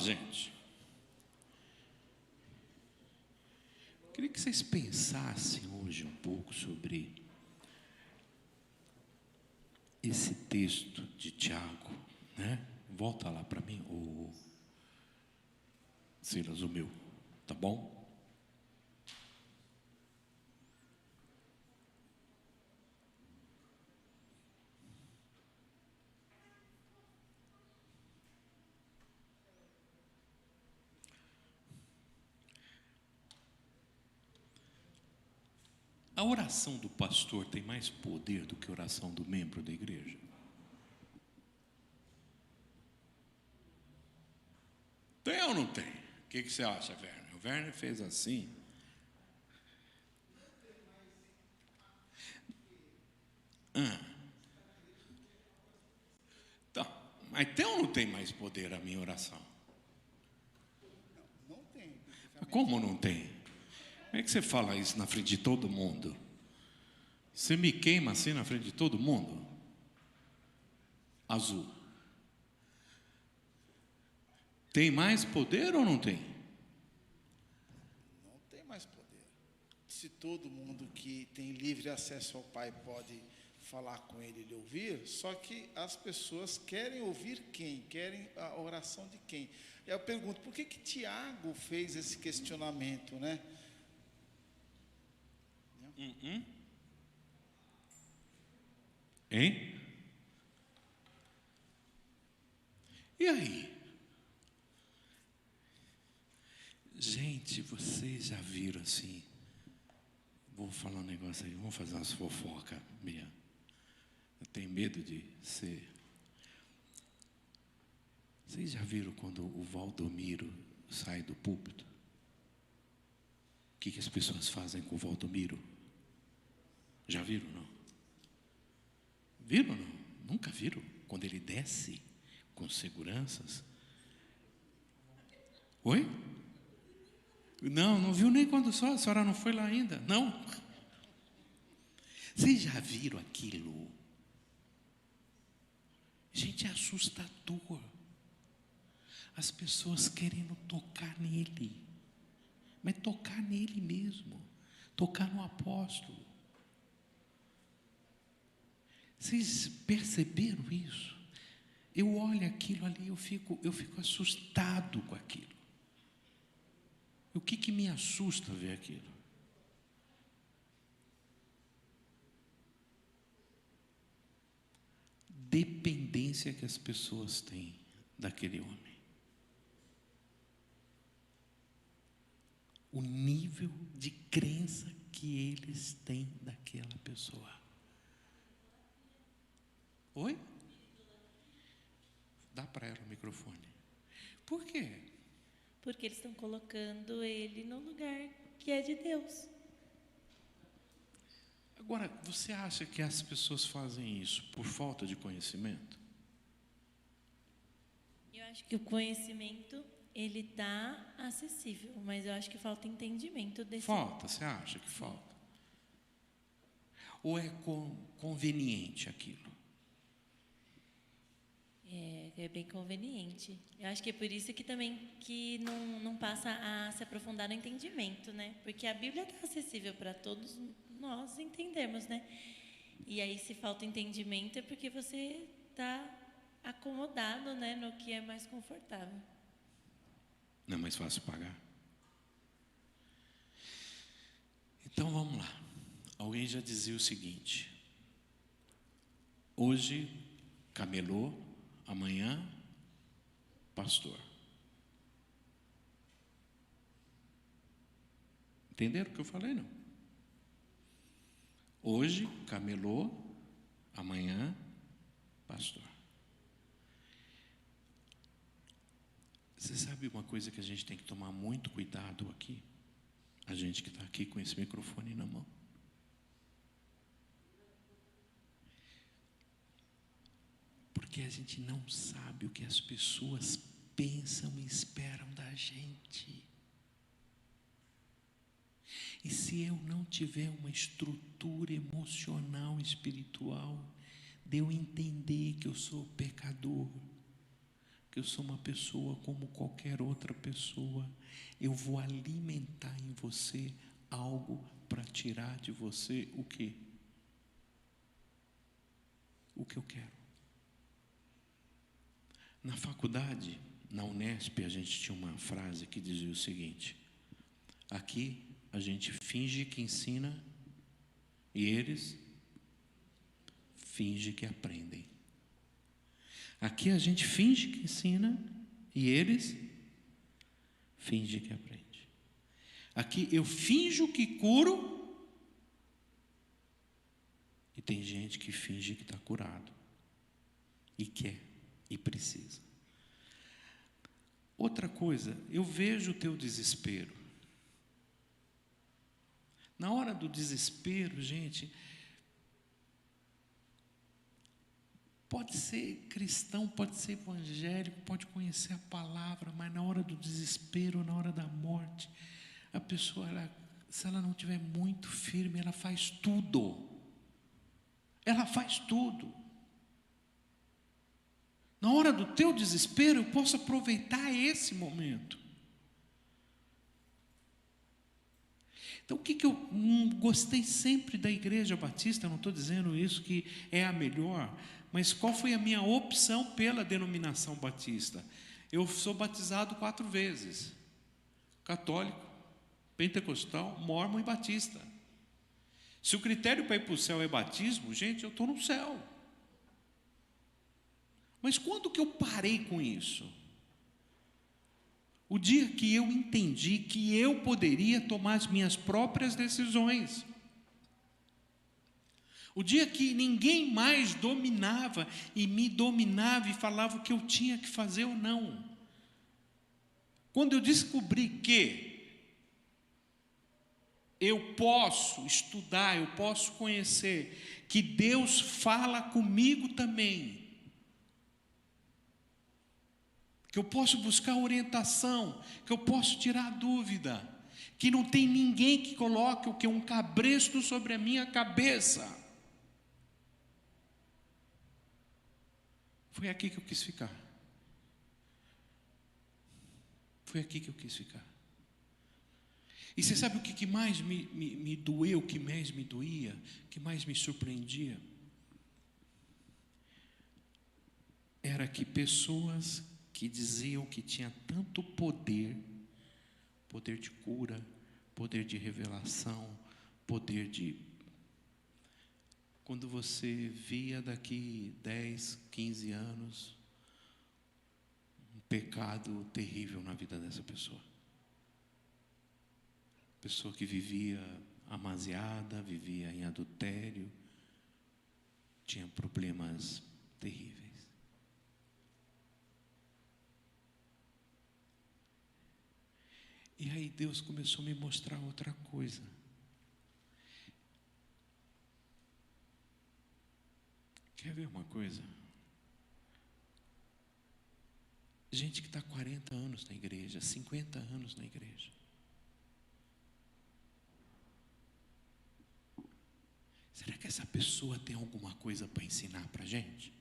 Gente, queria que vocês pensassem hoje um pouco sobre esse texto de Tiago, né? Volta lá para mim, o Silas, o meu, tá bom? A oração do pastor tem mais poder do que a oração do membro da igreja? Tem ou não tem? O que você acha, Werner? O Werner fez assim. Então, mas tem ou não tem mais poder a minha oração? Não tem. Como não tem? Como é que você fala isso na frente de todo mundo? Você me queima assim na frente de todo mundo? Azul. Tem mais poder ou não tem? Não tem mais poder. Se todo mundo que tem livre acesso ao Pai pode falar com ele e lhe ouvir, só que as pessoas querem ouvir quem? Querem a oração de quem? E eu pergunto, por que Tiago fez esse questionamento, né? Hein? E aí? Gente, vocês já viram assim? Vou falar um negócio aí, vamos fazer umas fofocas minha. Eu tenho medo de ser. Vocês já viram quando o Valdomiro sai do púlpito? O que as pessoas fazem com o Valdomiro? Já viram, não? Viram, não? Nunca viram? Quando ele desce com seguranças. Oi? Não viu nem quando só, a senhora não foi lá ainda. Não. Vocês já viram aquilo? Gente, é assustador. As pessoas querendo tocar nele. Mas tocar nele mesmo. Tocar no apóstolo. Vocês perceberam isso? Eu olho aquilo ali, eu fico assustado com aquilo. O que me assusta ver aquilo? Dependência que as pessoas têm daquele homem. O nível de crença que eles têm daquela pessoa. Oi? Dá para ela o microfone. Por quê? Porque eles estão colocando ele no lugar que é de Deus. Agora, você acha que as pessoas fazem isso por falta de conhecimento? Eu acho que o conhecimento, ele está acessível, mas eu acho que falta entendimento desse. Falta, você acha que falta? Ou é conveniente aquilo? É bem conveniente. Eu acho que é por isso que também que não passa a se aprofundar no entendimento, né? Porque a Bíblia está acessível para todos nós entendermos, né? E aí, se falta entendimento, é porque você está acomodado, né, no que é mais confortável. Não é mais fácil pagar? Então vamos lá. Alguém já dizia o seguinte: hoje camelô, amanhã pastor. Entenderam o que eu falei, não? Hoje camelô, amanhã pastor. Você sabe uma coisa que a gente tem que tomar muito cuidado aqui? A gente que está aqui com esse microfone na mão. Porque a gente não sabe o que as pessoas pensam e esperam da gente. E se eu não tiver uma estrutura emocional, espiritual, de eu entender que eu sou pecador, que eu sou uma pessoa como qualquer outra pessoa. Eu vou alimentar em você algo para tirar de você o quê? O que eu quero. Na faculdade, na Unesp, a gente tinha uma frase que dizia o seguinte: aqui a gente finge que ensina e eles fingem que aprendem. Aqui a gente finge que ensina e eles fingem que aprendem. Aqui eu finjo que curo e tem gente que finge que está curado e quer e precisa. Outra coisa, eu vejo o teu desespero. Na hora do desespero, gente, pode ser cristão, pode ser evangélico, pode conhecer a palavra, mas na hora do desespero, na hora da morte, a pessoa, se ela não estiver muito firme, ela faz tudo. Ela faz tudo. Na hora do teu desespero, eu posso aproveitar esse momento. Então, o que eu gostei sempre da Igreja Batista, eu não estou dizendo isso que é a melhor, mas qual foi a minha opção pela denominação batista? Eu sou batizado 4 vezes: católico, pentecostal, mórmon e batista. Se o critério para ir para o céu é batismo, gente, eu estou no céu. Mas quando que eu parei com isso? O dia que eu entendi que eu poderia tomar as minhas próprias decisões. O dia que ninguém mais dominava e me dominava e falava o que eu tinha que fazer ou não. Quando eu descobri que eu posso estudar, eu posso conhecer, que Deus fala comigo também, que eu posso buscar orientação, que eu posso tirar dúvida, que não tem ninguém que coloque o que um cabresto sobre a minha cabeça. Foi aqui que eu quis ficar. Foi aqui que eu quis ficar. E você sabe o que mais me doeu, o que mais me doía, o que mais me surpreendia? Era que pessoas que diziam que tinha tanto poder, poder de cura, poder de revelação, poder de... Quando você via daqui 10, 15 anos, um pecado terrível na vida dessa pessoa. Pessoa que vivia amaziada, vivia em adultério, tinha problemas terríveis. E aí Deus começou a me mostrar outra coisa. Quer ver uma coisa? Gente que está 40 anos na igreja, 50 anos na igreja. Será que essa pessoa tem alguma coisa para ensinar para a gente?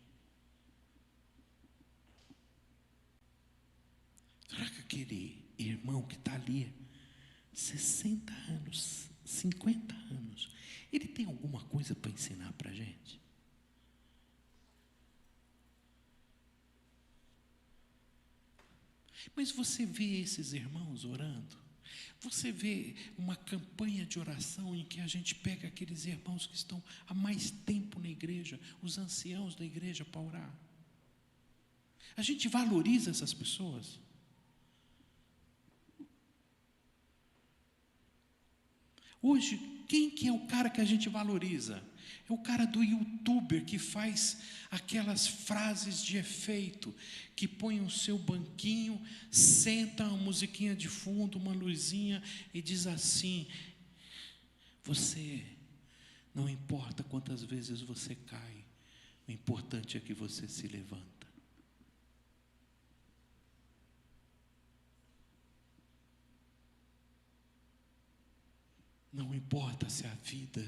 Será que aquele irmão que está ali, 60 anos, 50 anos, ele tem alguma coisa para ensinar para a gente? Mas você vê esses irmãos orando? Você vê uma campanha de oração em que a gente pega aqueles irmãos que estão há mais tempo na igreja, os anciãos da igreja, para orar? A gente valoriza essas pessoas? Hoje, quem que é o cara que a gente valoriza? É o cara do youtuber que faz aquelas frases de efeito, que põe o seu banquinho, senta uma musiquinha de fundo, uma luzinha e diz assim: você, não importa quantas vezes você cai, o importante é que você se levanta. Não importa se a vida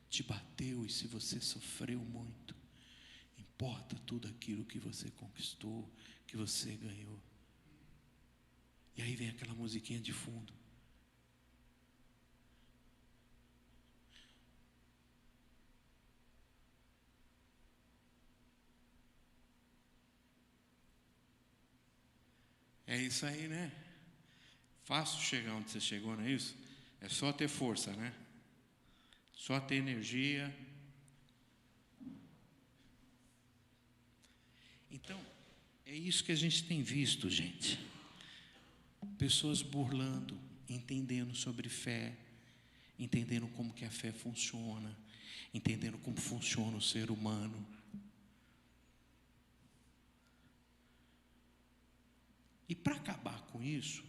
te bateu e se você sofreu muito. Importa tudo aquilo que você conquistou, que você ganhou. E aí vem aquela musiquinha de fundo. É isso aí, né? Fácil chegar onde você chegou, não é isso? É só ter força, né? Só ter energia. Então, é isso que a gente tem visto, gente. Pessoas burlando, entendendo sobre fé, entendendo como que a fé funciona, entendendo como funciona o ser humano. E para acabar com isso,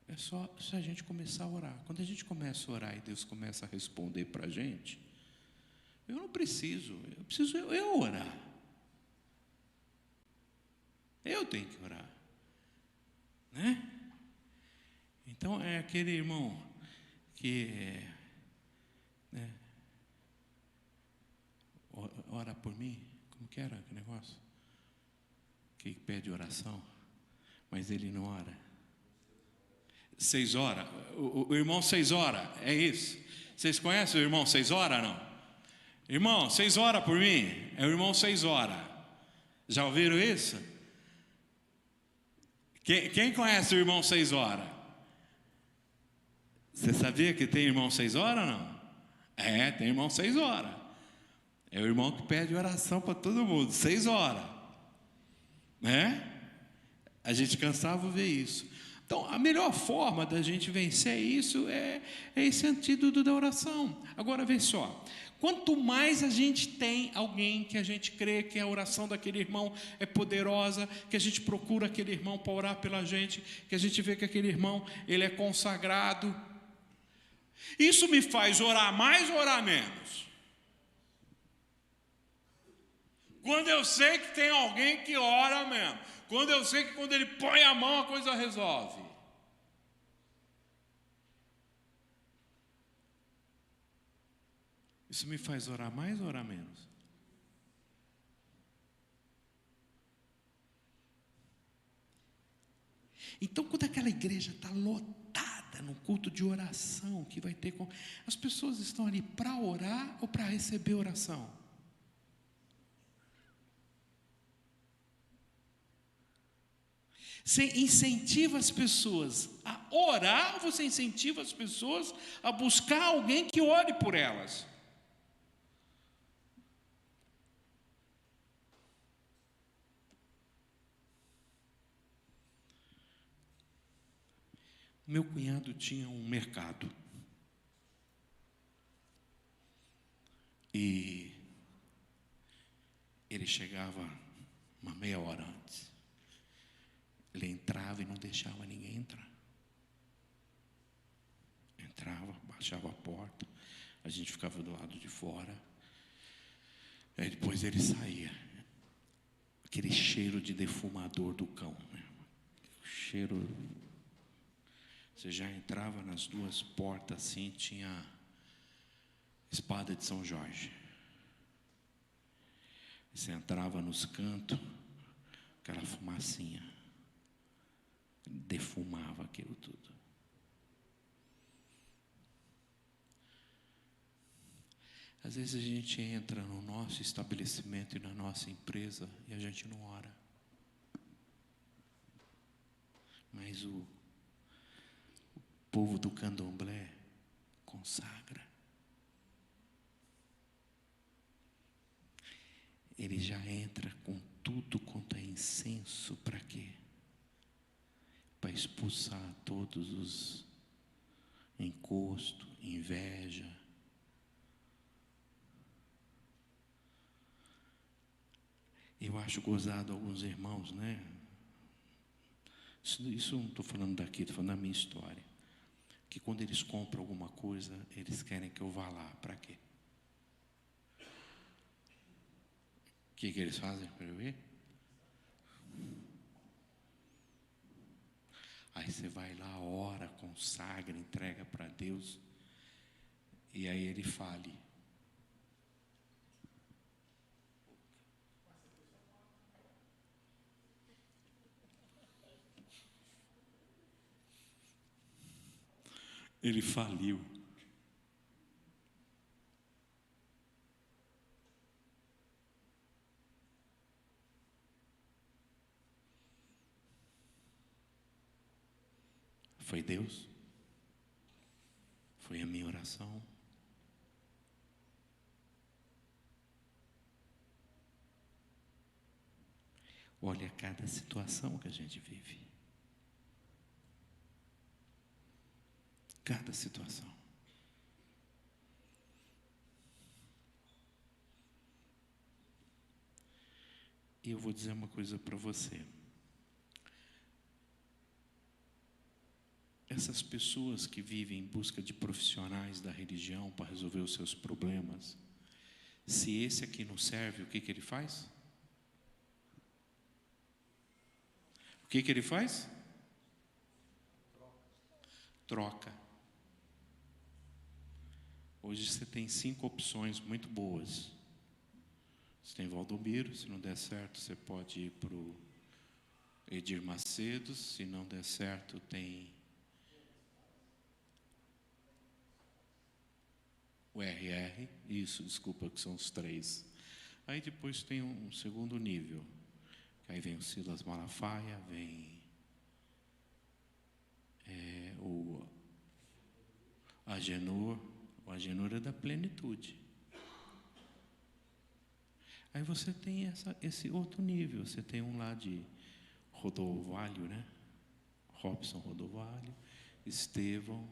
é só se a gente começar a orar. Quando a gente começa a orar e Deus começa a responder para a gente, eu preciso eu orar. Eu tenho que orar, né? Então é aquele irmão que ora por mim, como que era aquele negócio? Que pede oração, mas ele não ora. 6 horas, o irmão 6 horas, é isso. Vocês conhecem o irmão 6 horas, não? Irmão, 6 horas por mim, é o irmão 6 horas. Já ouviram isso? Quem conhece o irmão 6 horas? Você sabia que tem irmão 6 horas, não? É, tem irmão 6 horas. É o irmão que pede oração para todo mundo, 6 horas. Né? A gente cansava de ver isso. Então, a melhor forma da gente vencer isso é esse antídoto da oração. Agora, vê só. Quanto mais a gente tem alguém que a gente crê que a oração daquele irmão é poderosa, que a gente procura aquele irmão para orar pela gente, que a gente vê que aquele irmão, ele é consagrado, isso me faz orar mais ou orar menos? Quando eu sei que tem alguém que ora mesmo. Quando eu sei que quando ele põe a mão a coisa resolve. Isso me faz orar mais ou orar menos? Então, quando aquela igreja está lotada no culto de oração, que vai ter as pessoas estão ali para orar ou para receber oração? Você incentiva as pessoas a orar ou você incentiva as pessoas a buscar alguém que ore por elas? Meu cunhado tinha um mercado. E ele chegava uma meia hora antes. Ele entrava e não deixava ninguém entrar. Entrava, baixava a porta, a gente ficava do lado de fora. Aí depois ele saía. Aquele cheiro de defumador do cão. Né? O cheiro. Você já entrava nas 2 portas assim, tinha espada de São Jorge. Você entrava nos cantos, aquela fumacinha. Defumava aquilo tudo. Às vezes a gente entra no nosso estabelecimento e na nossa empresa e a gente não ora. Mas o povo do candomblé consagra. Ele já entra com tudo quanto é incenso, para quê? Para expulsar todos os encostos, inveja. Eu acho gozado alguns irmãos, né? Isso não estou falando daqui, estou falando da minha história. Que quando eles compram alguma coisa, eles querem que eu vá lá. Para quê? O que eles fazem para eu ir? Aí você vai lá, ora, consagra, entrega para Deus. E aí ele fale. Ele faliu. Foi Deus? Foi a minha oração? Olha cada situação que a gente vive. Cada situação. E eu vou dizer uma coisa para você. Essas pessoas que vivem em busca de profissionais da religião para resolver os seus problemas, se esse aqui não serve, o que ele faz? O que ele faz? Troca. Hoje você tem 5 opções muito boas. Você tem Valdomiro, se não der certo, você pode ir para o Edir Macedo, se não der certo, tem o RR, isso, desculpa, que são os 3. Aí depois tem um segundo nível, aí vem o Silas Malafaia, vem o Agenor é da plenitude. Aí você tem esse outro nível, você tem um lá de Rodovalho, né? Robson Rodovalho, Estevão.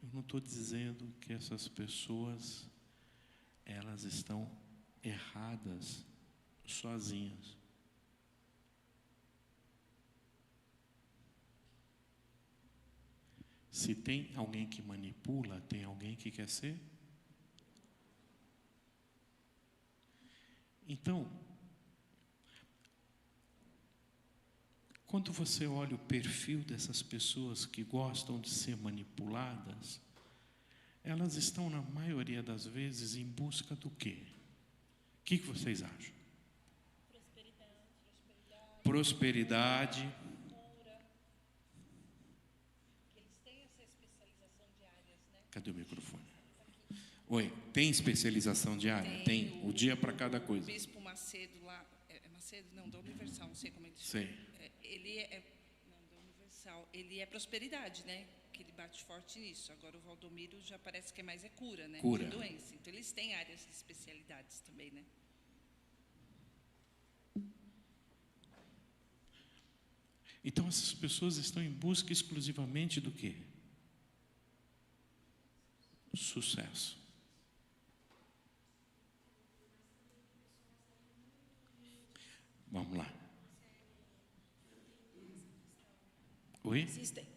Eu não estou dizendo que essas pessoas, elas estão erradas sozinhas. Se tem alguém que manipula, tem alguém que quer ser? Então, quando você olha o perfil dessas pessoas que gostam de ser manipuladas, elas estão, na maioria das vezes, em busca do quê? O que vocês acham? Prosperidade. Cadê o microfone? Oi, tem especialização de área? Tem o dia para cada coisa. O Bispo Macedo lá, Macedo não, da Universal, não sei como ele chama. Sei. Não, da Universal, ele é prosperidade, né? Que ele bate forte nisso. Agora o Valdomiro já parece que mais cura, né? Cura. De doença. Então eles têm áreas de especialidades também, né? Então essas pessoas estão em busca exclusivamente do quê? Sucesso. Vamos lá. Oi?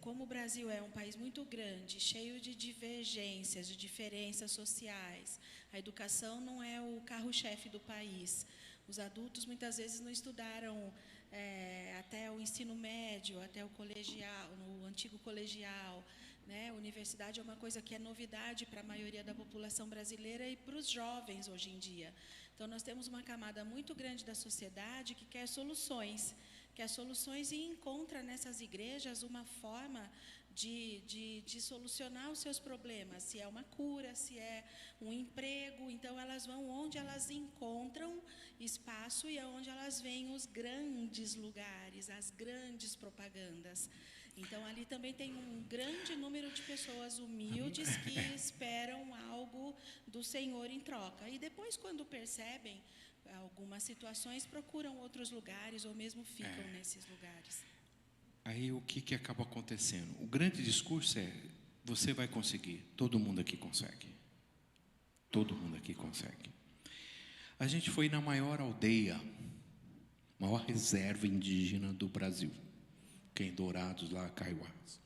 Como o Brasil é um país muito grande, cheio de divergências, de diferenças sociais, a educação não é o carro-chefe do país. Os adultos muitas vezes não estudaram até o ensino médio, até o colegial, no antigo colegial. Né? A universidade é uma coisa que é novidade para a maioria da população brasileira e para os jovens hoje em dia. Então, nós temos uma camada muito grande da sociedade que quer soluções e encontra nessas igrejas uma forma de solucionar os seus problemas, se é uma cura, se é um emprego. Então, elas vão onde elas encontram espaço e é onde elas veem os grandes lugares, as grandes propagandas. Então, ali também tem um grande número de pessoas humildes que esperam algo do Senhor em troca. E depois, quando percebem algumas situações, procuram outros lugares ou mesmo ficam nesses lugares. Aí o que acaba acontecendo? O grande discurso é: você vai conseguir, todo mundo aqui consegue. Todo mundo aqui consegue. A gente foi na maior aldeia, maior reserva indígena do Brasil, que é em Dourados, lá, Caiuás.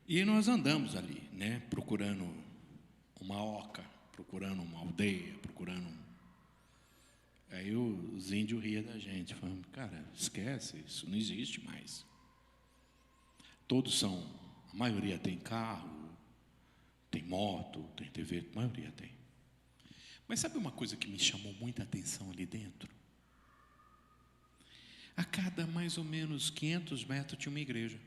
E nós andamos ali, né, procurando uma oca, procurando uma aldeia, procurando. Aí os índios riam da gente, falando: cara, esquece, isso não existe mais. Todos são, a maioria tem carro, tem moto, tem TV, a maioria tem. Mas sabe uma coisa que me chamou muita atenção ali dentro? A cada mais ou menos 500 metros tinha uma igreja.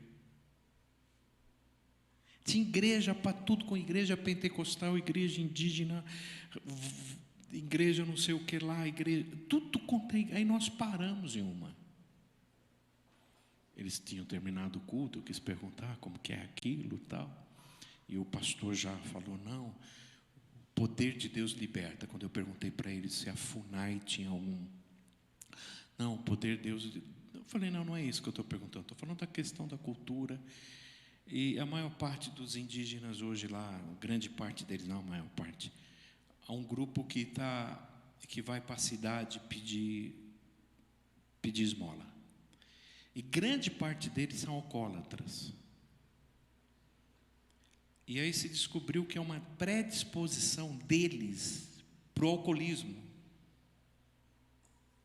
Tinha igreja para tudo, com igreja pentecostal, igreja indígena, igreja não sei o que lá, igreja, tudo contém. Aí nós paramos em uma. Eles tinham terminado o culto, eu quis perguntar como que é aquilo e tal. E o pastor já falou, não, o poder de Deus liberta. Quando eu perguntei para ele se a FUNAI tinha algum... Não, o poder de Deus... Eu falei, não é isso que eu estou perguntando. Estou falando da questão da cultura. E a maior parte dos indígenas hoje lá, grande parte deles, não a maior parte, há um grupo que vai para a cidade pedir esmola. E grande parte deles são alcoólatras. E aí se descobriu que é uma predisposição deles para o alcoolismo.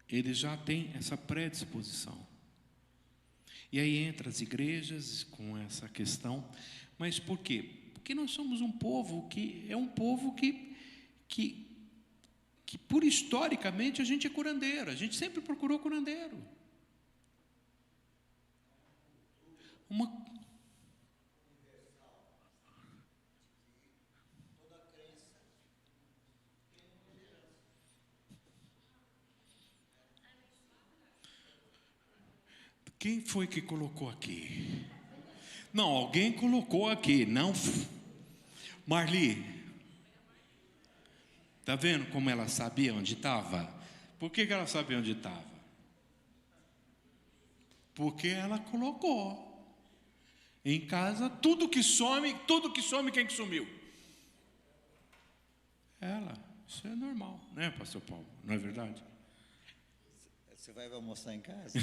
Eles já têm essa predisposição. E aí entra as igrejas com essa questão. Mas por quê? Porque nós somos um povo que por historicamente a gente é curandeiro. A gente sempre procurou curandeiro. Quem foi que colocou aqui? Não, alguém colocou aqui, não. Marli, está vendo como ela sabia onde estava? Por que ela sabia onde estava? Porque ela colocou. Em casa, tudo que some, quem que sumiu? Ela. Isso é normal, né, pastor Paulo? Não é verdade? Você vai almoçar em casa?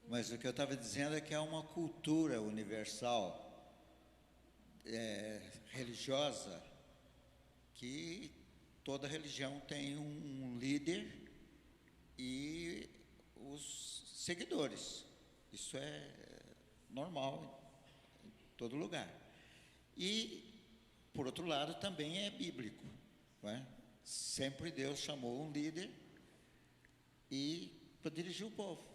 Mas o que eu estava dizendo é que há uma cultura universal, religiosa, que toda religião tem um líder e os seguidores. Isso é normal em todo lugar. E, por outro lado, também é bíblico, não é? Sempre Deus chamou um líder para dirigir o povo.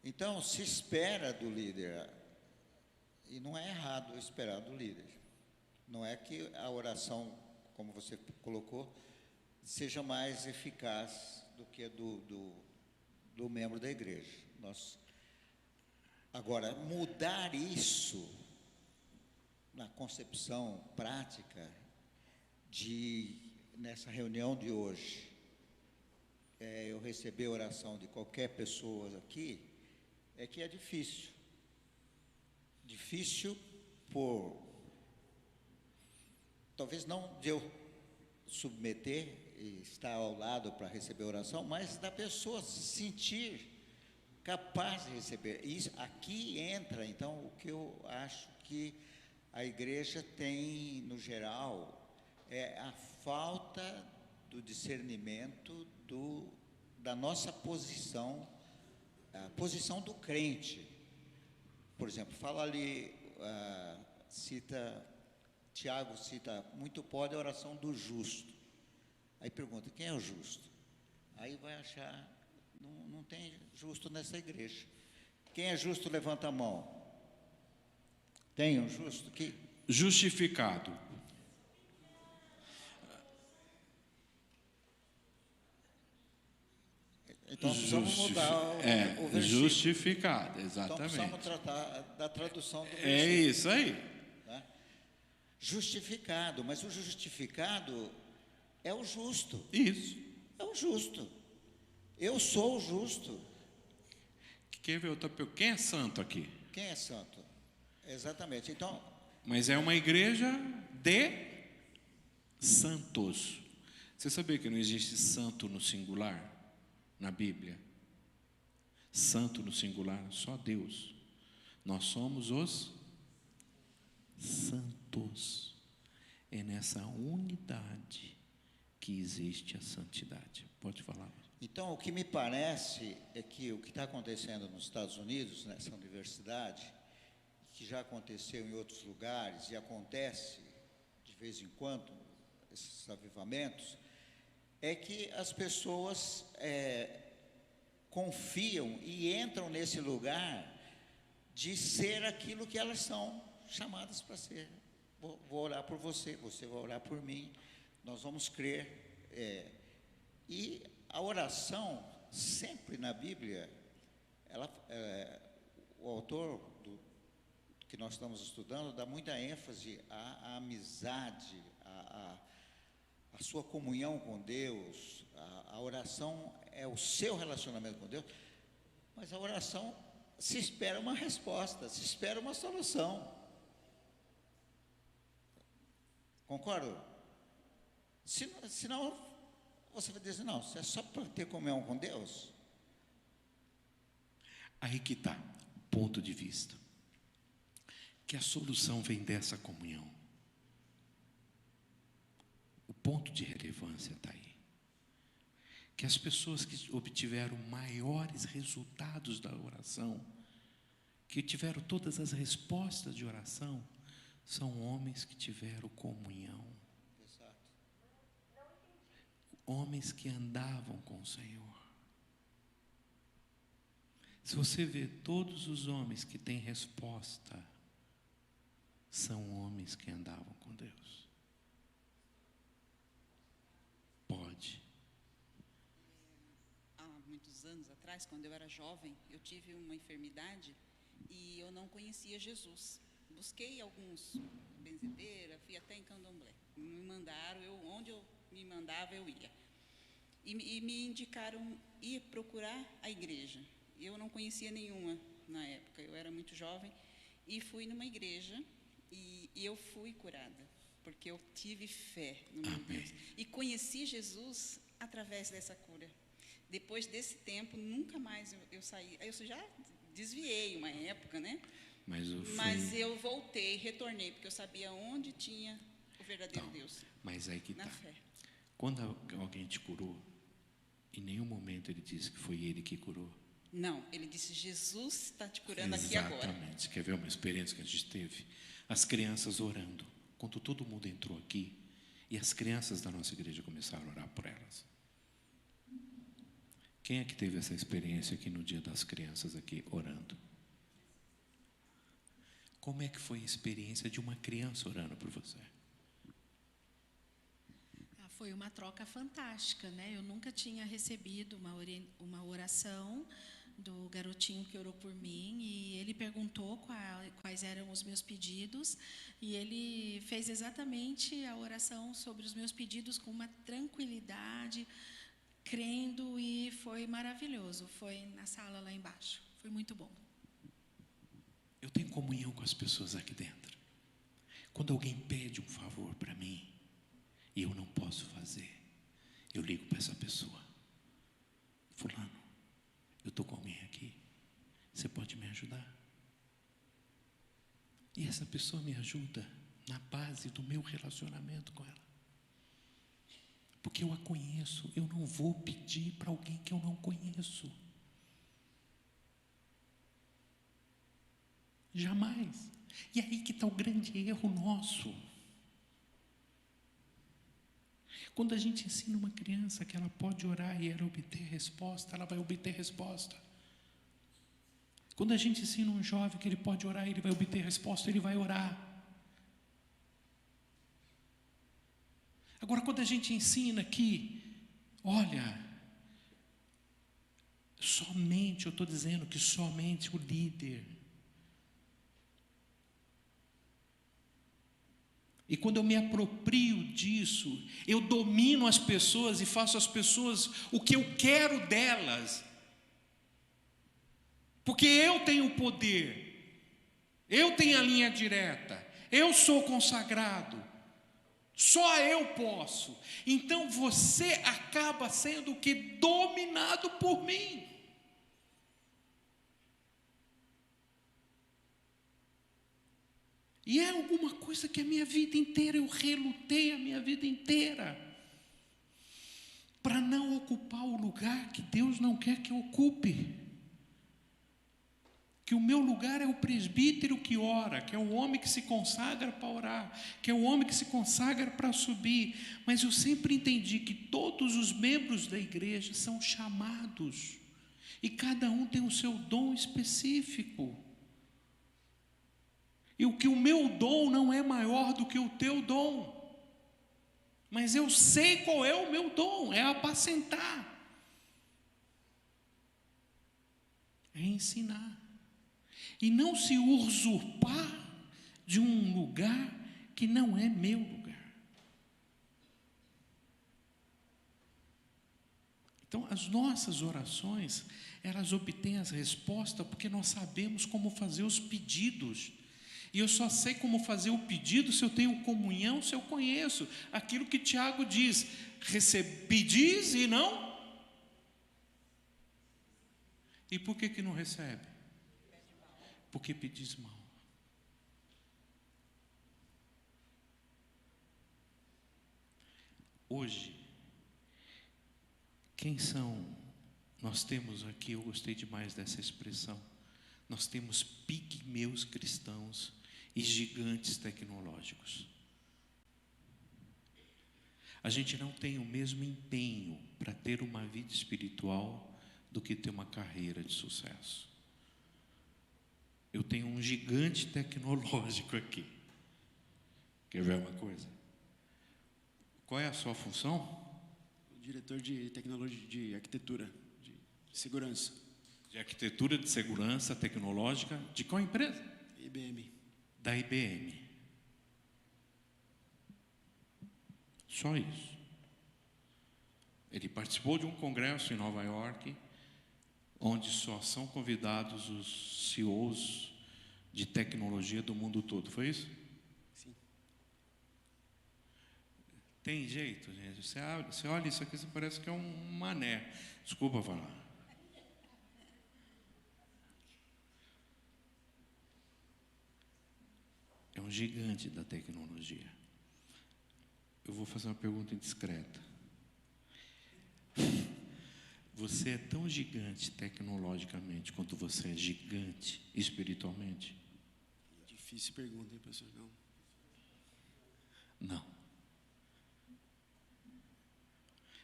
Então, se espera do líder, e não é errado esperar do líder. Não é que a oração, como você colocou, seja mais eficaz do que do membro da igreja. Agora, mudar isso na concepção prática nessa reunião de hoje, eu receber a oração de qualquer pessoa aqui, é que é difícil. Difícil talvez não de eu submeter e estar ao lado para receber a oração, mas da pessoa se sentir capaz de receber. Isso aqui entra, então, o que eu acho que a igreja tem, no geral, é a falta do discernimento da nossa posição, a posição do crente. Por exemplo, fala ali, Tiago cita, muito pode a oração do justo. Aí pergunta, quem é o justo? Aí vai achar, não tem justo nessa igreja. Quem é justo, levanta a mão. Tem um justo aqui? Justificado. Então precisamos mudar o versículo. Justificado, exatamente. Então precisamos tratar da tradução do versículo. É isso aí. Né? Justificado, mas o justificado é o justo. Isso. É o justo. Eu sou o justo. Quer ver outra pergunta? Quem é santo aqui? Quem é santo? Exatamente. Então, mas é uma igreja de santos. Você sabia que não existe santo no singular na Bíblia? Santo no singular, só Deus. Nós somos os santos. É nessa unidade que existe a santidade. Pode falar. Então, o que me parece é que o que está acontecendo nos Estados Unidos, nessa universidade, que já aconteceu em outros lugares e acontece de vez em quando, esses avivamentos, é que as pessoas confiam e entram nesse lugar de ser aquilo que elas são chamadas para ser. Vou orar por você, você vai orar por mim, nós vamos crer. E a oração, sempre na Bíblia, o autor que nós estamos estudando dá muita ênfase à amizade, à sua comunhão com Deus. A oração é o seu relacionamento com Deus, mas a oração se espera uma resposta, se espera uma solução. Concordo? Senão, você vai dizer, não, isso é só para ter comunhão com Deus? Aí que está o ponto de vista. Que a solução vem dessa comunhão. O ponto de relevância está aí. Que as pessoas que obtiveram maiores resultados da oração, que tiveram todas as respostas de oração, são homens que tiveram comunhão. Exato. Homens que andavam com o Senhor. Se você vê todos os homens que têm resposta, são homens que andavam com Deus. Pode. Há muitos anos atrás, quando eu era jovem, eu tive uma enfermidade e eu não conhecia Jesus. Busquei alguns benzedeira, fui até em Candomblé. Me mandaram, onde eu me mandava, eu ia. E me indicaram ir procurar a igreja. Eu não conhecia nenhuma na época, eu era muito jovem. E fui numa igreja e eu fui curada, porque eu tive fé no meu Deus. E conheci Jesus através dessa cura. Depois desse tempo, nunca mais eu saí. Eu já desviei uma época, né? Mas eu voltei, retornei, porque eu sabia onde tinha o verdadeiro Deus. Mas aí que está. Na fé. Quando alguém te curou, em nenhum momento ele disse que foi ele que curou. Não, ele disse, Jesus está te curando aqui agora. Exatamente. Você quer ver uma experiência que a gente teve? As crianças orando. Quando todo mundo entrou aqui, e as crianças da nossa igreja começaram a orar por elas. Quem é que teve essa experiência aqui no dia das crianças aqui orando? Como é que foi a experiência de uma criança orando por você? Foi uma troca fantástica, né? Eu nunca tinha recebido uma oração do garotinho que orou por mim, e ele perguntou quais eram os meus pedidos, e ele fez exatamente a oração sobre os meus pedidos com uma tranquilidade, crendo, e foi maravilhoso. Foi na sala lá embaixo, foi muito bom. Eu tenho comunhão com as pessoas aqui dentro. Quando alguém pede um favor para mim e eu não posso fazer, eu ligo para essa pessoa: fulano, eu estou com alguém aqui, você pode me ajudar? E essa pessoa me ajuda na base do meu relacionamento com ela, porque eu a conheço. Eu não vou pedir para alguém que eu não conheço, jamais. E aí que está o grande erro nosso. Quando a gente ensina uma criança que ela pode orar e ela obter resposta, ela vai obter resposta. Quando a gente ensina um jovem que ele pode orar e ele vai obter resposta, ele vai orar. Agora, quando a gente ensina que, olha, somente, eu estou dizendo que somente o líder. E quando eu me aproprio disso, eu domino as pessoas e faço as pessoas o que eu quero delas. Porque eu tenho o poder, eu tenho a linha direta, eu sou consagrado, só eu posso. Então você acaba sendo o que? Dominado por mim. E é alguma coisa que a minha vida inteira eu relutei, a minha vida inteira, para não ocupar o lugar que Deus não quer que eu ocupe. que o meu lugar é o presbítero que ora, que é o homem que se consagra para orar, que é o homem que se consagra para subir. Mas eu sempre entendi que todos os membros da igreja são chamados, e cada um tem o seu dom específico. E o que o meu dom não é maior do que o teu dom, mas eu sei qual é o meu dom, é apacentar, é ensinar, e não se usurpar de um lugar que não é meu lugar. Então, as nossas orações, elas obtêm as respostas porque nós sabemos como fazer os pedidos. E eu só sei como fazer o pedido se eu tenho comunhão, se eu conheço aquilo que Tiago diz: pedis e não. E por que não recebe? Porque pedis mal. Hoje, quem são? Nós temos aqui, eu gostei demais dessa expressão, nós temos pigmeus cristãos e gigantes tecnológicos. A gente não tem o mesmo empenho para ter uma vida espiritual do que ter uma carreira de sucesso. Eu tenho um gigante tecnológico aqui. Quer ver uma coisa? Qual é a sua função? Diretor de tecnologia, de arquitetura, de segurança. De arquitetura de segurança tecnológica, de qual empresa? IBM. Da IBM. Só isso. Ele participou de um congresso em Nova York, onde só são convidados os CEOs de tecnologia do mundo todo. Foi isso? Sim. Tem jeito, gente. Você olha isso aqui, você parece que é um mané. Desculpa falar. É um gigante da tecnologia. Eu vou fazer uma pergunta indiscreta. Você é tão gigante tecnologicamente quanto você é gigante espiritualmente? Difícil pergunta, hein, professor? Não.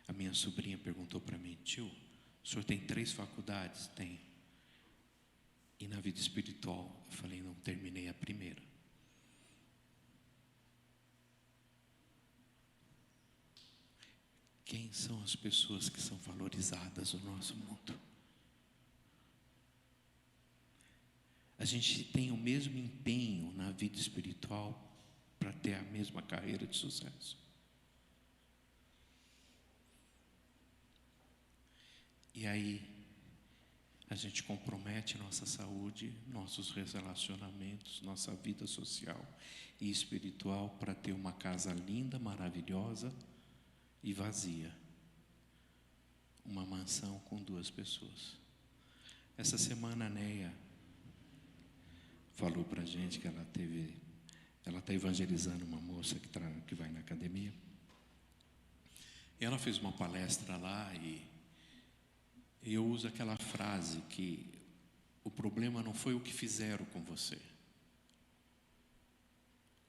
A minha sobrinha perguntou para mim: tio, o senhor tem 3 faculdades? Tem. E na vida espiritual? Eu falei: não, terminei a primeira. Quem são as pessoas que são valorizadas no nosso mundo? A gente tem o mesmo empenho na vida espiritual para ter a mesma carreira de sucesso. E aí, a gente compromete nossa saúde, nossos relacionamentos, nossa vida social e espiritual para ter uma casa linda, maravilhosa e vazia. Uma mansão com 2 pessoas. Essa semana a Neia falou para a gente que ela está evangelizando uma moça que vai na academia. E ela fez uma palestra lá e eu uso aquela frase que o problema não foi o que fizeram com você.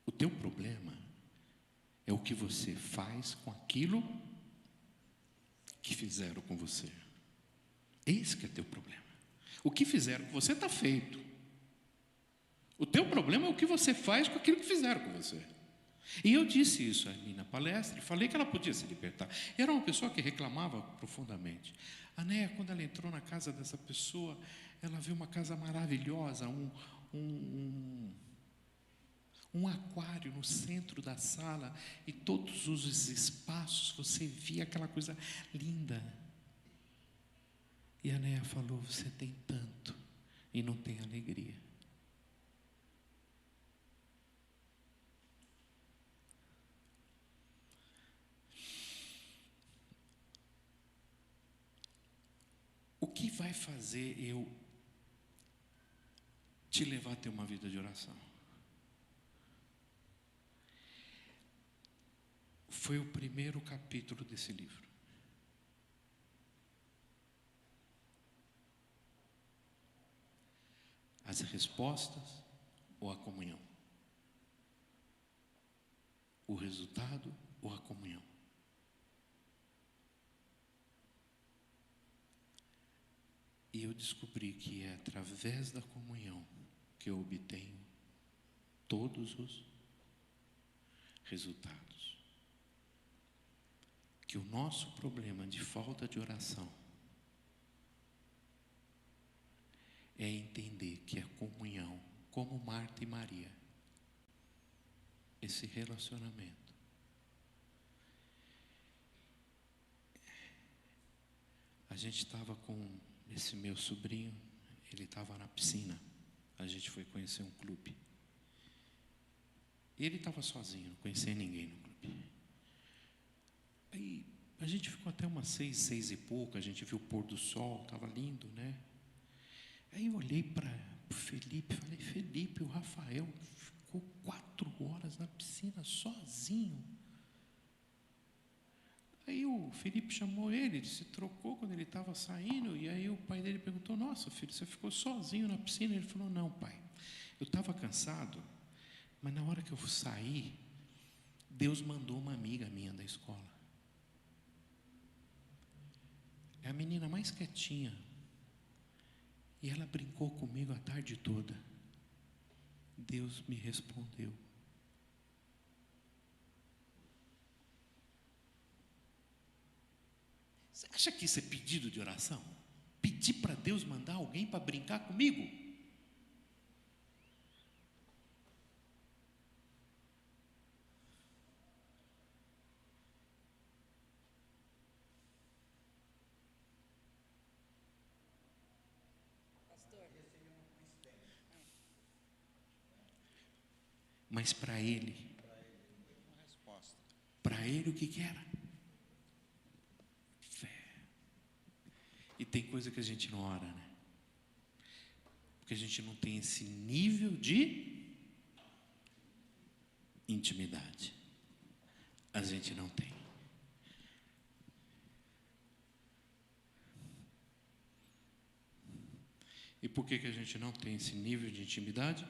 O teu problema é o que você faz com aquilo que fizeram com você. Esse que é teu problema. O que fizeram com você está feito. O teu problema é o que você faz com aquilo que fizeram com você. E eu disse isso ali na palestra, e falei que ela podia se libertar. Era uma pessoa que reclamava profundamente. A Néia, quando ela entrou na casa dessa pessoa, ela viu uma casa maravilhosa, um aquário no centro da sala, e todos os espaços, você via aquela coisa linda. E a Néia falou: você tem tanto e não tem alegria. O que vai fazer eu te levar a ter uma vida de oração? Foi o primeiro capítulo desse livro. As respostas ou a comunhão? O resultado ou a comunhão? E eu descobri que é através da comunhão que eu obtenho todos os resultados. Que o nosso problema de falta de oração é entender que a comunhão, como Marta e Maria, esse relacionamento, a gente estava com esse meu sobrinho, ele estava na piscina, a gente foi conhecer um clube, e ele estava sozinho, não conhecia ninguém no clube. Aí a gente ficou até umas 6 e pouco, a gente viu o pôr do sol, estava lindo, né? Aí eu olhei para o Felipe e falei: Felipe, o Rafael ficou 4 horas na piscina sozinho. Aí o Felipe chamou ele se trocou quando ele estava saindo, e aí o pai dele perguntou: nossa, filho, você ficou sozinho na piscina? Ele falou: não, pai, eu estava cansado, mas na hora que eu saí, Deus mandou uma amiga minha da escola. É a menina mais quietinha, e ela brincou comigo a tarde toda. Deus me respondeu. Você acha que isso é pedido de oração? Pedir para Deus mandar alguém para brincar comigo? Mas para ele o que era? Fé. E tem coisa que a gente não ora, né? Porque a gente não tem esse nível de intimidade. A gente não tem. E por que a gente não tem esse nível de intimidade?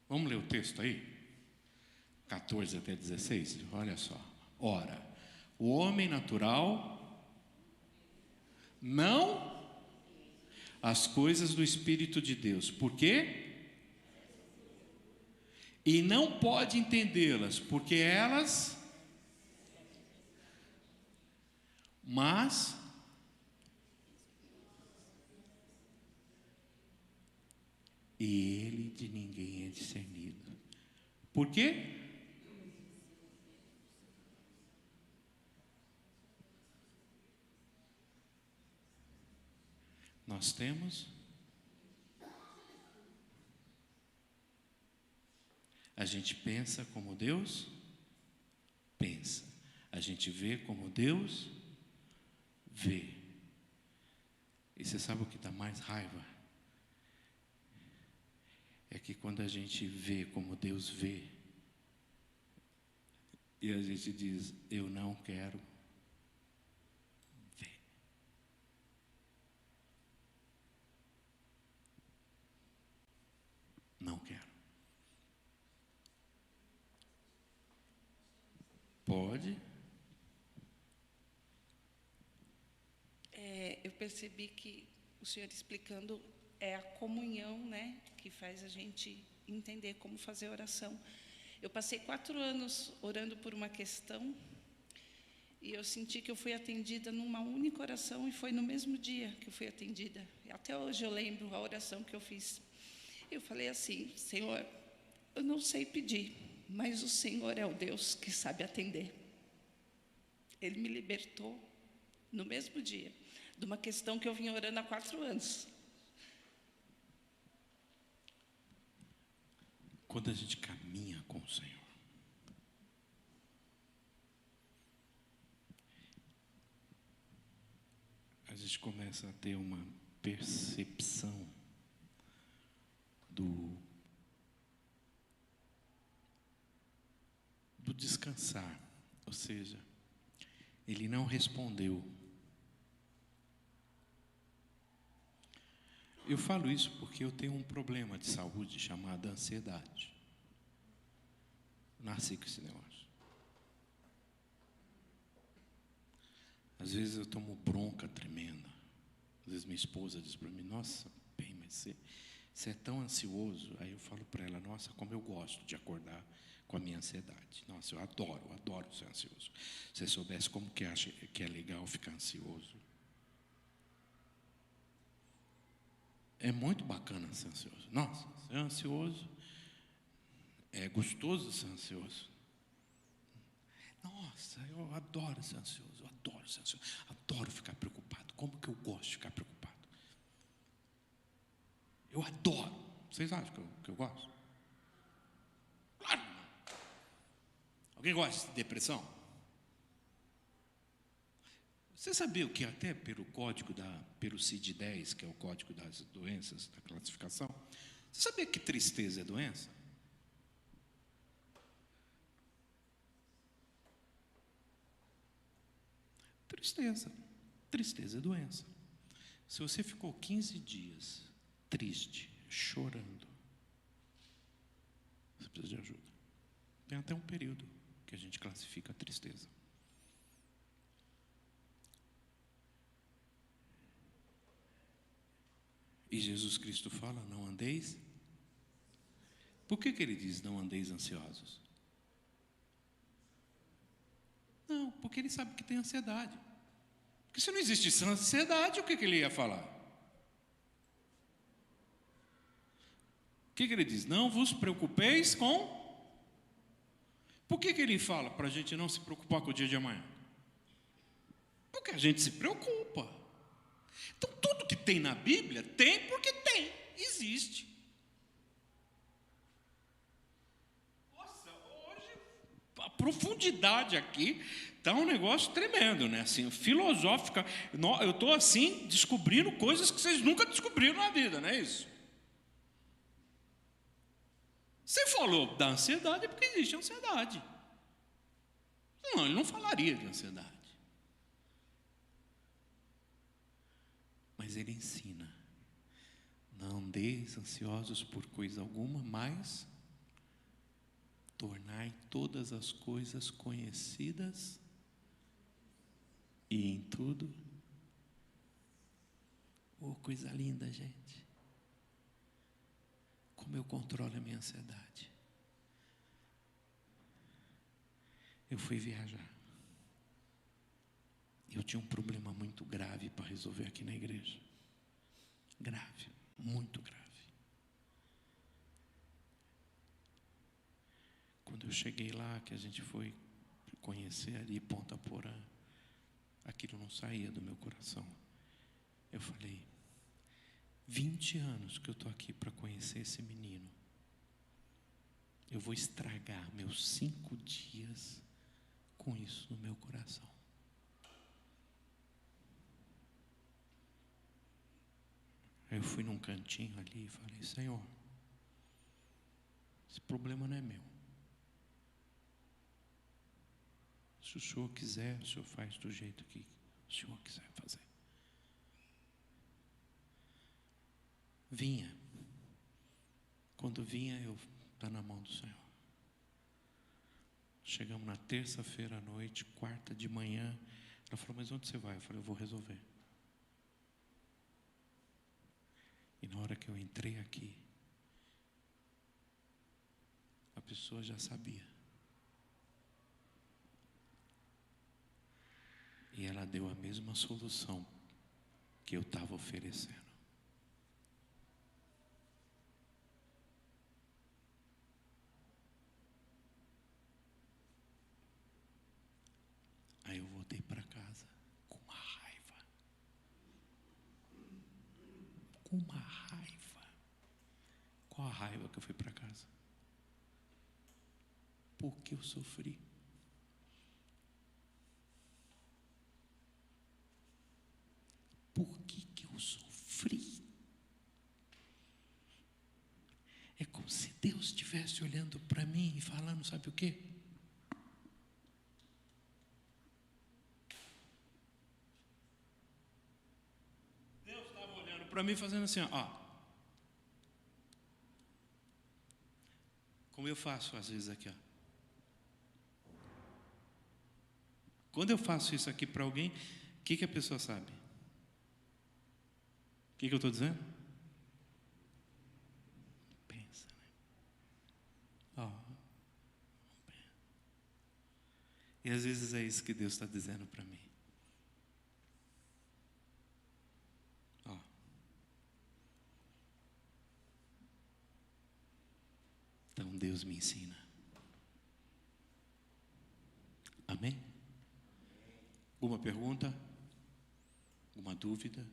Vamos ler o texto aí? 14 até 16, olha só. Ora, o homem natural não as coisas do Espírito de Deus. Por quê? E não pode entendê-las, porque elas... Mas... E ele de ninguém é discernido. Por quê? Nós temos... A gente pensa como Deus pensa. A gente vê como Deus vê. E você sabe o que dá mais raiva? É que quando a gente vê como Deus vê, e a gente diz: eu não quero ver. Não quero. Pode? Eu percebi que o senhor explicando é a comunhão, né, que faz a gente entender como fazer oração. Eu passei 4 anos orando por uma questão e eu senti que eu fui atendida numa única oração, e foi no mesmo dia que eu fui atendida. Até hoje eu lembro a oração que eu fiz. Eu falei assim: Senhor, eu não sei pedir, mas o Senhor é o Deus que sabe atender. Ele me libertou no mesmo dia de uma questão que eu vinha orando há 4 anos. Quando a gente caminha com o Senhor, a gente começa a ter uma percepção do descansar. Ou seja, Ele não respondeu Eu falo isso porque eu tenho um problema de saúde chamado ansiedade. Nasci com esse negócio. Às vezes eu tomo bronca tremenda. Às vezes minha esposa diz para mim: nossa, bem, mas você é tão ansioso. Aí eu falo para ela: nossa, como eu gosto de acordar com a minha ansiedade. Nossa, eu adoro ser ansioso. Se você soubesse como que acha que é legal ficar ansioso. É muito bacana ser ansioso. Nossa, ser ansioso é gostoso ser ansioso. Nossa, eu adoro ser ansioso, adoro ficar preocupado. Como que eu gosto de ficar preocupado? Eu adoro. Vocês acham que eu gosto? Claro que não. Alguém gosta de depressão? Você sabia que até pelo CID-10, que é o código das doenças, da classificação, você sabia que tristeza é doença? Tristeza é doença. Se você ficou 15 dias triste, chorando, você precisa de ajuda. Tem até um período que a gente classifica a tristeza. E Jesus Cristo fala: não andeis. Por que ele diz não andeis ansiosos? Não, porque ele sabe que tem ansiedade. Porque se não existisse ansiedade, o que ele ia falar? O que ele diz? Não vos preocupeis com... Por que ele fala para a gente não se preocupar com o dia de amanhã? Porque a gente se preocupa. Então, tudo que tem na Bíblia, tem porque tem, existe. Nossa, hoje, a profundidade aqui está um negócio tremendo, né? Assim, filosófica. Eu estou, assim, descobrindo coisas que vocês nunca descobriram na vida, não é isso? Você falou da ansiedade porque existe ansiedade. Não, ele não falaria de ansiedade. Mas ele ensina: não andeis ansiosos por coisa alguma, mas tornai todas as coisas conhecidas e em tudo. Oh, coisa linda, gente. Como eu controlo a minha ansiedade. Eu fui viajar. Eu tinha um problema muito grave para resolver aqui na igreja. Grave, muito grave. Quando eu cheguei lá, que a gente foi conhecer ali Ponta Porã, aquilo não saía do meu coração. Eu falei: 20 anos que eu estou aqui para conhecer esse menino. Eu vou estragar meus 5 dias com isso no meu coração. Aí eu fui num cantinho ali e falei: Senhor, esse problema não é meu. Se o Senhor quiser, o Senhor faz do jeito que o Senhor quiser fazer. Vinha. Quando vinha, eu estava na mão do Senhor. Chegamos na terça-feira à noite, quarta de manhã. Ela falou: mas onde você vai? Eu falei: eu vou resolver. E na hora que eu entrei aqui, a pessoa já sabia. E ela deu a mesma solução que eu estava oferecendo. Aí eu voltei para casa com uma raiva. Com uma raiva. Qual a raiva que eu fui para casa? Porque eu sofri. Por que eu sofri? É como se Deus estivesse olhando para mim e falando: sabe o quê? para mim fazendo assim, ó. Como eu faço às vezes aqui, ó. Quando eu faço isso aqui para alguém, o que a pessoa sabe? O que eu estou dizendo? Pensa, né? Ó. E às vezes é isso que Deus está dizendo para mim. Ó. Então Deus me ensina. Amém? Alguma pergunta? Alguma dúvida?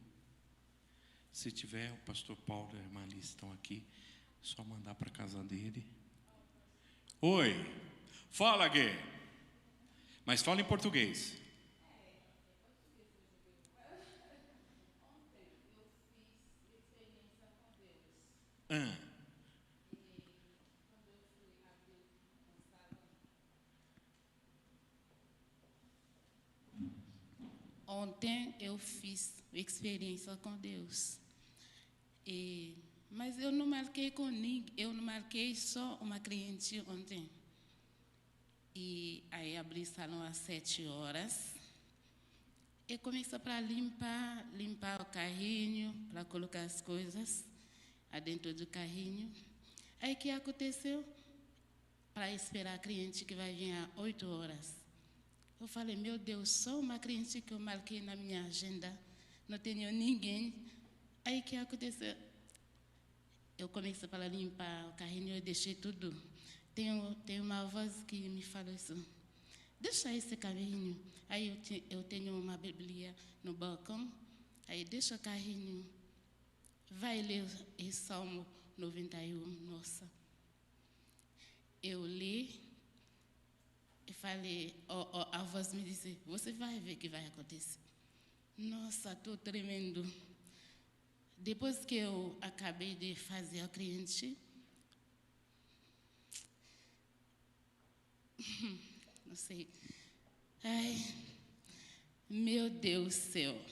Se tiver, o pastor Paulo e a irmã Alice estão aqui. Só mandar para a casa dele. Oi, fala, Gui. Mas fala em português. Ontem eu fiz experiência com Deus. Mas eu não marquei com ninguém, eu não marquei só uma cliente ontem. E aí abri o salão às 7 horas. E comecei para limpar o carrinho, para colocar as coisas dentro do carrinho. Aí o que aconteceu? Para esperar a cliente que vai vir às 8 horas. Eu falei, meu Deus, só uma cliente que eu marquei na minha agenda, não tenho ninguém. Aí o que aconteceu? Eu comecei para limpar o carrinho, eu deixei tudo. Tem uma voz que me falou isso, deixa esse carrinho. Aí eu tenho uma Bíblia no balcão, aí deixa o carrinho, vai ler o Salmo 91, nossa. Eu li. E falei, a voz me disse, você vai ver o que vai acontecer. Nossa, estou tremendo. Depois que eu acabei de fazer a cliente, não sei, ai, meu Deus do céu.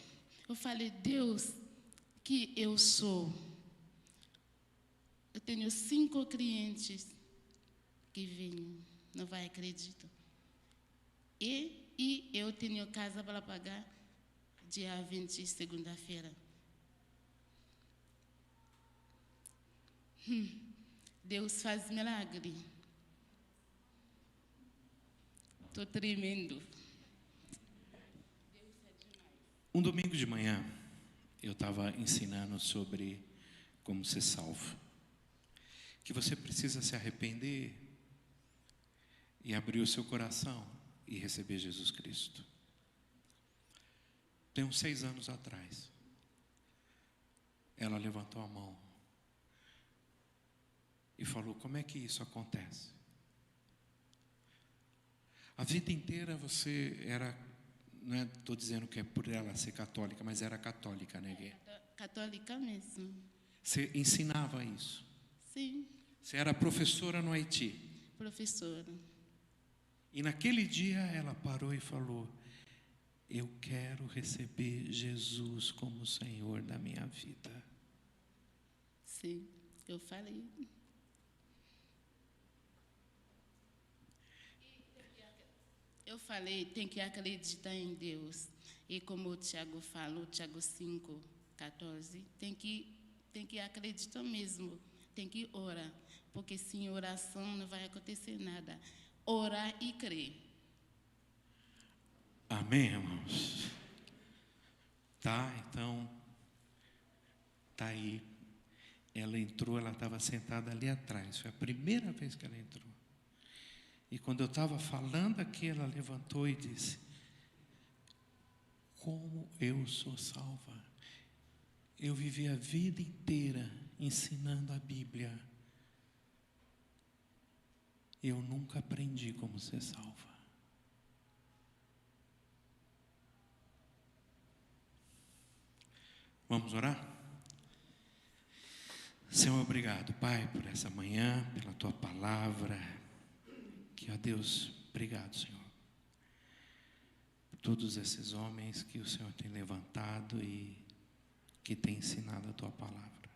Eu falei, Deus, que eu sou. Eu tenho 5 clientes que vêm, não vai acreditar. E eu tenho casa para pagar dia 20, segunda-feira. Deus faz milagre. Estou tremendo. Um domingo de manhã, eu estava ensinando sobre como ser salvo. Que você precisa se arrepender e abrir o seu coração e receber Jesus Cristo. Tem uns 6 anos atrás, ela levantou a mão e falou, como é que isso acontece? A vida inteira você era, não estou dizendo que é por ela ser católica, mas era católica, né, Gui? Católica mesmo. Você ensinava isso? Sim. Você era professora no Haiti? Professora. E naquele dia ela parou e falou, eu quero receber Jesus como Senhor da minha vida. Sim, eu falei. Eu falei, tem que acreditar em Deus. E como o Tiago falou, Tiago 5:14, tem que acreditar mesmo, tem que orar, porque sem oração não vai acontecer nada. Orar e crer. Amém, irmãos? Tá, então, tá aí. Ela entrou, ela estava sentada ali atrás. Foi a primeira vez que ela entrou. E quando eu estava falando aqui, ela levantou e disse, como eu sou salva. Eu vivi a vida inteira ensinando a Bíblia. Eu nunca aprendi como ser salva. Vamos orar? Senhor, obrigado, Pai, por essa manhã, pela Tua palavra. Que, ó Deus, obrigado, Senhor. Por todos esses homens que o Senhor tem levantado e que tem ensinado a tua palavra.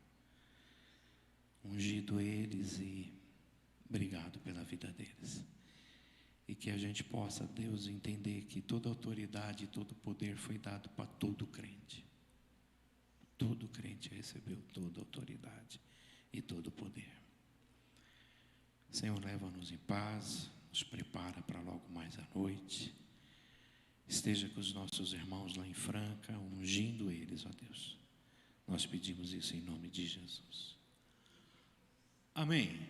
Ungido eles e obrigado pela vida deles. E que a gente possa, Deus, entender que toda autoridade e todo poder foi dado para todo crente. Todo crente recebeu toda autoridade e todo poder. Senhor, leva-nos em paz, nos prepara para logo mais à noite. Esteja com os nossos irmãos lá em Franca, ungindo eles, ó Deus. Nós pedimos isso em nome de Jesus. Amém.